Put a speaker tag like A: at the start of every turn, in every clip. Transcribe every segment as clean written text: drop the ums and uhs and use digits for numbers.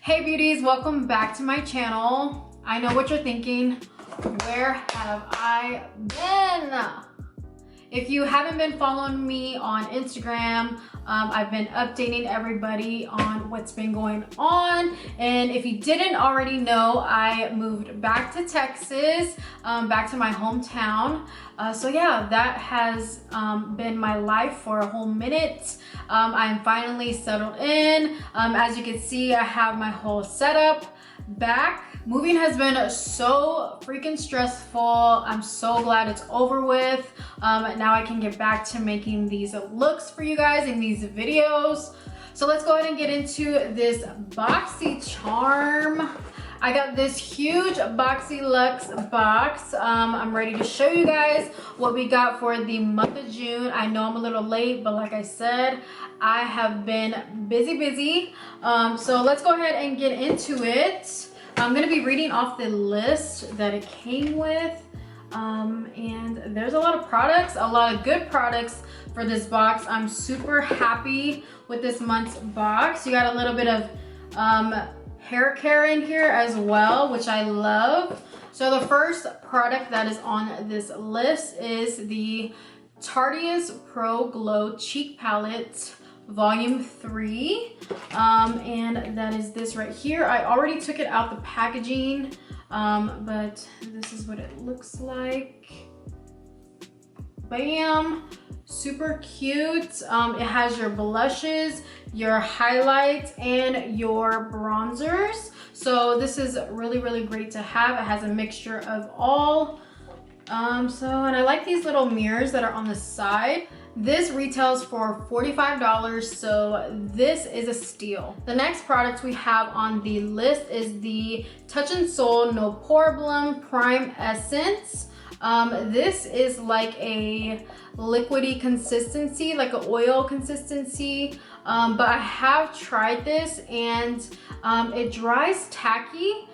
A: Hey beauties, welcome back to my channel. I know what you're thinking. Where have I been? If you haven't been following me on Instagram, I've been updating everybody on what's been going on. And if you didn't already know, I moved back to Texas, back to my hometown. So yeah, that has been my life for a whole minute. I'm finally settled in. As you can see, I have my whole setup back. Moving has been so freaking stressful. I'm so glad it's over with. Now I can get back to making these looks for you guys in these videos. So let's go ahead and get into this Boxycharm. I got this huge Boxyluxe box. I'm ready to show you guys what we got for the month of June. I know I'm a little late, but like I said, I have been busy. So let's go ahead and get into it. I'm gonna be reading off the list that it came with. And there's a lot of products, a lot of good products for this box. I'm super happy with this month's box. You got a little bit of hair care in here as well, which I love. So the first product that is on this list is the Tarte's Pro Glow Cheek Palette Volume 3. And that is this right here. I already took it out the packaging, but this is what it looks like. Bam! Super cute. It has your blushes, your highlights, and your bronzers. So this is really great to have. It has a mixture of all. And I like these little mirrors that are on the side. This retails for $45, so this is a steal. The next product we have on the list is the Touch in Sol No Problem Prime Essence. This is like a liquidy consistency, like an oil consistency, but I have tried this and it dries tacky.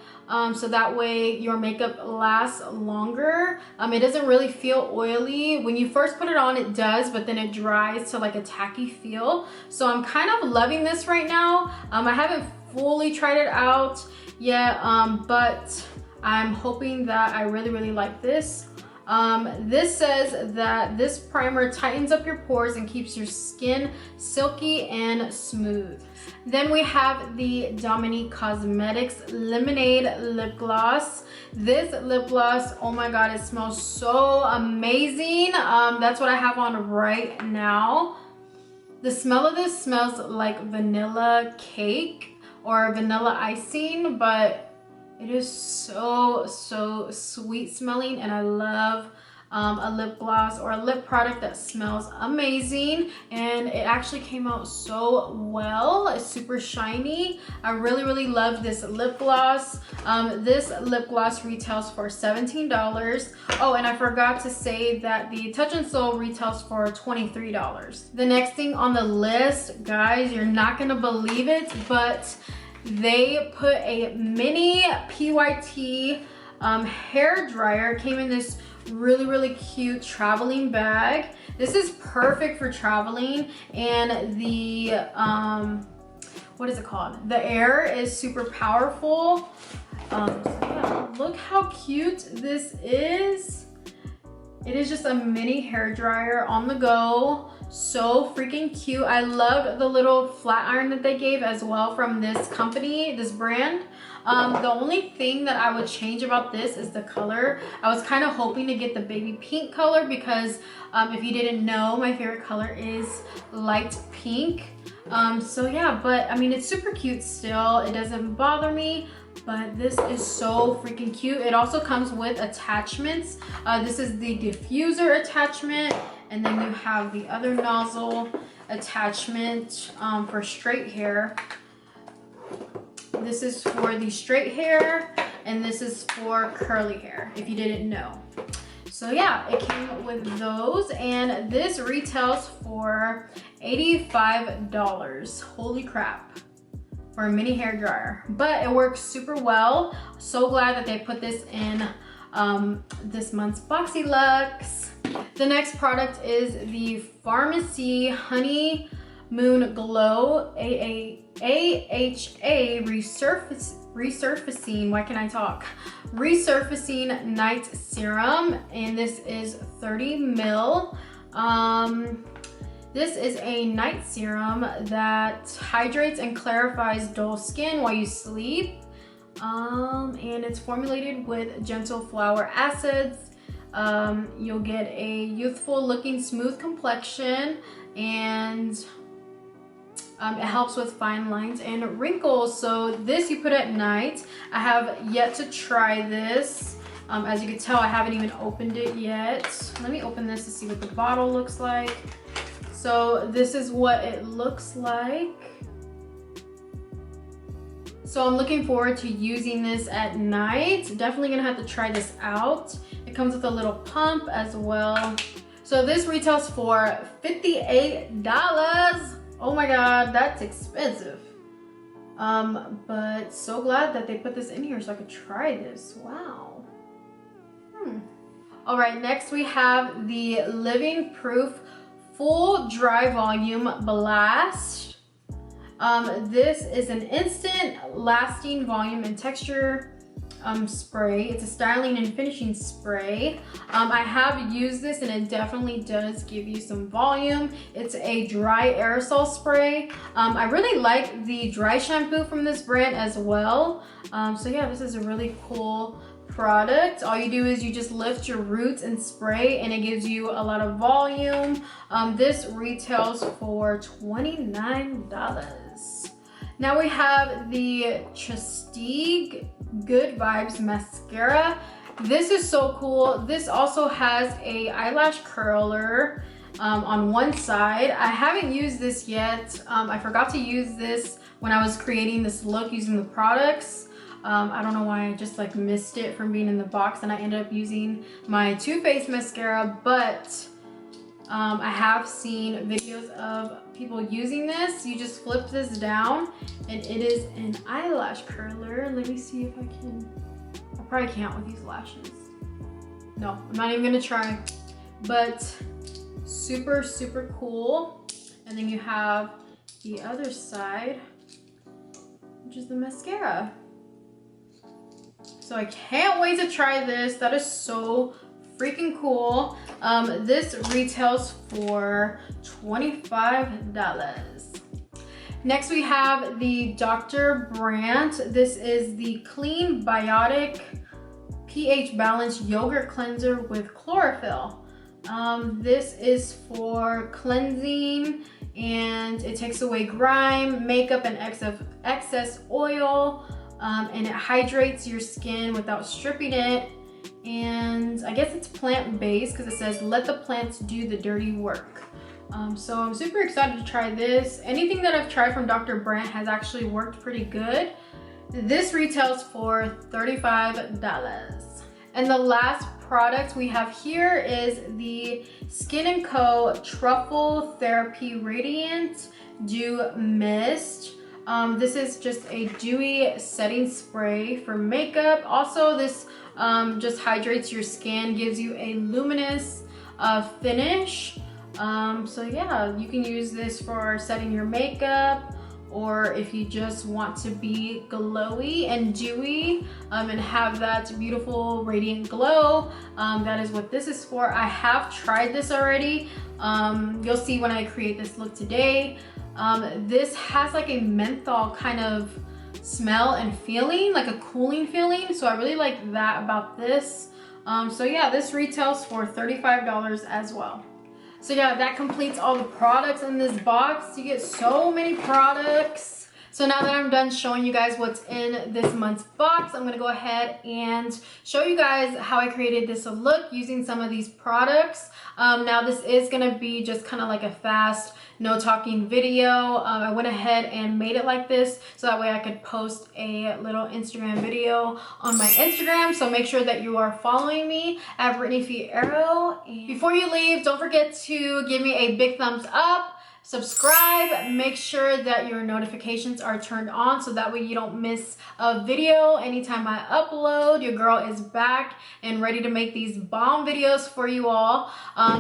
A: So that way your makeup lasts longer. It doesn't really feel oily. When you first put it on, it does, but then it dries to like a tacky feel. So I'm kind of loving this right now. I haven't fully tried it out yet, but I'm hoping that I really like this. This says that this primer tightens up your pores and keeps your skin silky and smooth. Then we have the Dominique Cosmetics Lemonade Lip Gloss. This lip gloss, oh my god, it smells so amazing. That's what I have on right now. The smell of this smells like vanilla cake or vanilla icing, but it is so sweet smelling, and I love a lip gloss or a lip product that smells amazing. And it actually came out so well. It's super shiny. I really love this lip gloss. This lip gloss retails for $17. Oh, and I forgot to say that the Touch in Sol retails for $23. The next thing on the list, guys, you're not gonna believe it, but they put a mini PYT hair dryer. It came in this really cute traveling bag. This is perfect for traveling, and the what is it called? The air is super powerful. Yeah, look how cute this is. It is just a mini hair dryer on the go. So freaking cute. I loved the little flat iron that they gave as well from this company, this brand. The only thing that I would change about this is the color. I was kind of hoping to get the baby pink color because if you didn't know, my favorite color is light pink. So yeah, but I mean, it's super cute still. It doesn't bother me. But this is so freaking cute. It also comes with attachments. This is the diffuser attachment, and then you have the other nozzle attachment for straight hair. This is for the straight hair, and this is for curly hair, if you didn't know. So yeah, it came with those, and this retails for $85. Holy crap. For a mini hair dryer, but it works super well. So glad that they put this in this month's Boxyluxe. The next product is the Pharmacy Honey Moon Glow AHA Resurfacing, why can I talk? Resurfacing Night Serum, and this is 30 ml. This is a night serum that hydrates and clarifies dull skin while you sleep. And it's formulated with gentle flower acids. You'll get a youthful looking smooth complexion, and it helps with fine lines and wrinkles. So this you put at night. I have yet to try this. As you can tell, I haven't even opened it yet. Let me open this to see what the bottle looks like. So this is what it looks like. So I'm looking forward to using this at night. Definitely gonna have to try this out. It comes with a little pump as well. So this retails for $58. Oh my God, that's expensive. But so glad that they put this in here so I could try this. Wow. All right, next we have the Living Proof Full Dry Volume Blast. This is an instant lasting volume and texture spray. It's a styling and finishing spray. I have used this and it definitely does give you some volume. It's a dry aerosol spray. I really like the dry shampoo from this brand as well. So yeah, this is a really cool product. All you do is you just lift your roots and spray, and it gives you a lot of volume. This retails for $29. Now we have the Chastige Good Vibes Mascara. This is so cool. This also has a eyelash curler on one side. I haven't used this yet. I forgot to use this when I was creating this look using the products. I don't know why, I just like missed it from being in the box, and I ended up using my Too Faced mascara, but I have seen videos of people using this. You just flip this down and it is an eyelash curler. Let me see if I can. I probably can't with these lashes. No, I'm not even gonna try, but super, super cool. And then you have the other side, which is the mascara. So I can't wait to try this. That is so freaking cool. This retails for $25. Next we have the Dr. Brandt. This is the Clean Biotic pH Balanced Yogurt Cleanser with Chlorophyll. This is for cleansing, and it takes away grime, makeup, and excess oil. And it hydrates your skin without stripping it. And I guess it's plant-based because it says let the plants do the dirty work. So I'm super excited to try this. Anything that I've tried from Dr. Brandt has actually worked pretty good. This retails for $35. And the last product we have here is the Skin & Co. Truffle Therapy Radiant Dew Mist. This is just a dewy setting spray for makeup. Also, this just hydrates your skin, gives you a luminous finish. So yeah, you can use this for setting your makeup, or if you just want to be glowy and dewy and have that beautiful radiant glow, that is what this is for. I have tried this already. You'll see when I create this look today. This has like a menthol kind of smell and feeling, like a cooling feeling. So I really like that about this. So yeah, this retails for $35 as well. So yeah, that completes all the products in this box. You get so many products. So now that I'm done showing you guys what's in this month's box, I'm gonna go ahead and show you guys how I created this look using some of these products. Now this is gonna be just kind of like a fast, no talking video. I went ahead and made it like this so that way I could post a little Instagram video on my Instagram. So make sure that you are following me at Brittany Fierro. And before you leave, don't forget to give me a big thumbs up. subscribe, make sure that your notifications are turned on so that way you don't miss a video anytime I upload. Your girl is back and ready to make these bomb videos for you all.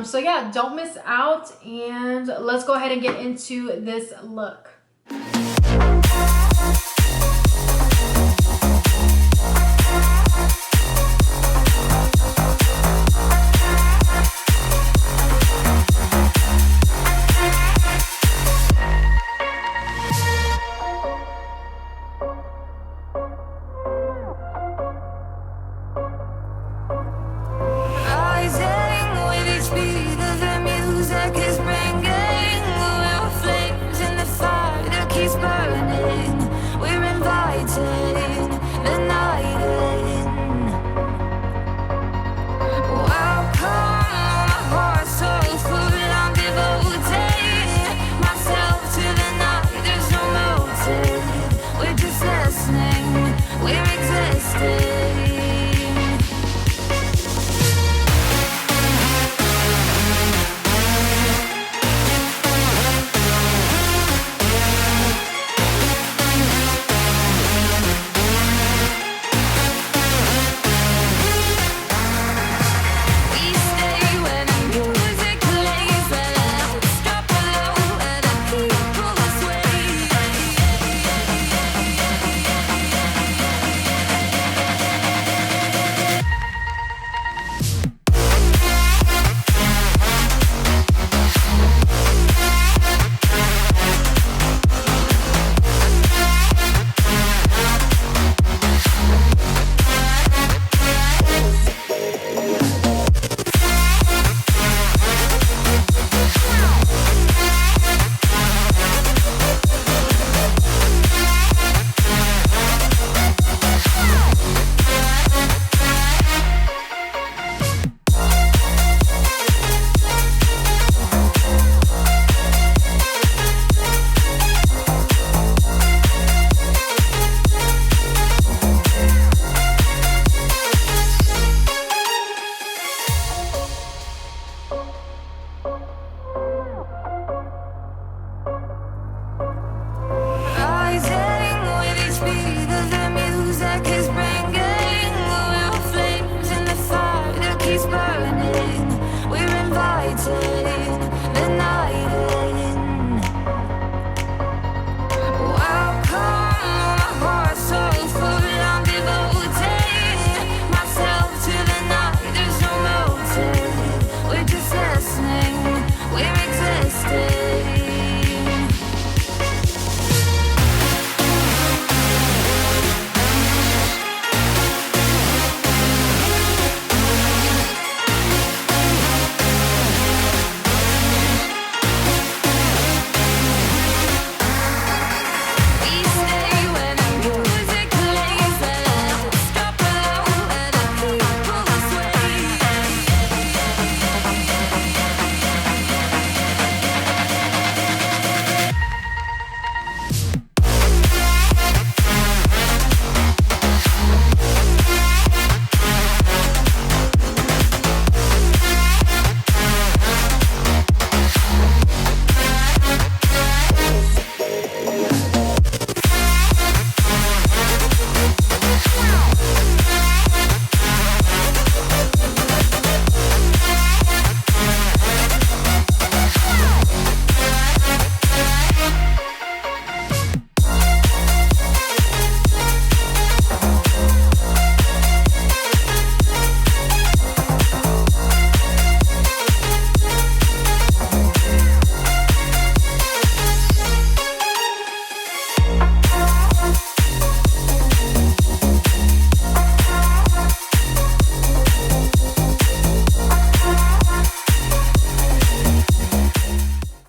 A: So yeah, don't miss out, and let's go ahead and get into this look.